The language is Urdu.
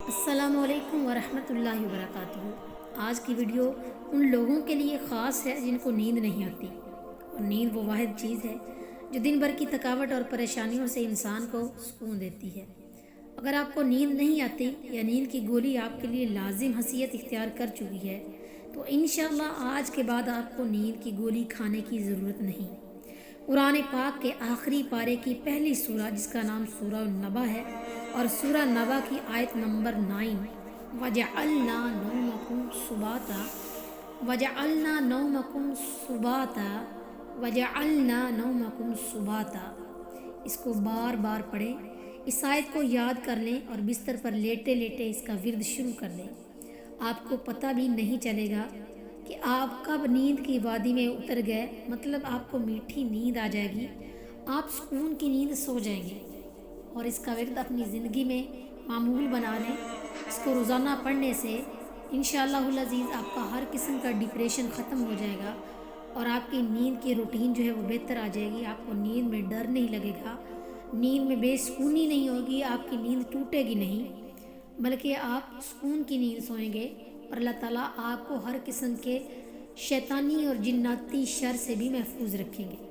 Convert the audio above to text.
السلام علیکم ورحمۃ اللہ وبرکاتہ۔ آج کی ویڈیو ان لوگوں کے لیے خاص ہے جن کو نیند نہیں آتی، اور نیند وہ واحد چیز ہے جو دن بھر کی تھکاوٹ اور پریشانیوں سے انسان کو سکون دیتی ہے۔ اگر آپ کو نیند نہیں آتی یا نیند کی گولی آپ کے لیے لازم حیثیت اختیار کر چکی ہے تو انشاءاللہ آج کے بعد آپ کو نیند کی گولی کھانے کی ضرورت نہیں۔ قرآن پاک کے آخری پارے کی پہلی سورہ جس کا نام سورہ النبا ہے، اور سورہ نبا کی آیت نمبر 9 وَجَعَلْنَا نَوْمَكُمْ سُبَاتًا وَجَعَلْنَا نَوْمَكُمْ سُبَاتًا وَجَعَلْنَا نَوْمَكُمْ سُبَاتًا، اس کو بار بار پڑھیں، اس آیت کو یاد کر لیں اور بستر پر لیٹے لیٹے اس کا ورد شروع کر دیں۔ آپ کو پتہ بھی نہیں چلے گا کہ آپ کب نیند کی وادی میں اتر گئے، مطلب آپ کو میٹھی نیند آ جائے گی، آپ سکون کی نیند سو جائیں گے۔ اور اس کا ورد اپنی زندگی میں معمول بنا لیں۔ اس کو روزانہ پڑھنے سے انشاءاللہ العزیز آپ کا ہر قسم کا ڈپریشن ختم ہو جائے گا، اور آپ کی نیند کی روٹین جو ہے وہ بہتر آ جائے گی۔ آپ کو نیند میں ڈر نہیں لگے گا، نیند میں بے سکونی نہیں ہوگی، آپ کی نیند ٹوٹے گی نہیں، بلکہ آپ سکون کی نیند سوئیں گے، اور اللہ تعالیٰ آپ کو ہر قسم کے شیطانی اور جناتی شر سے بھی محفوظ رکھیں گے۔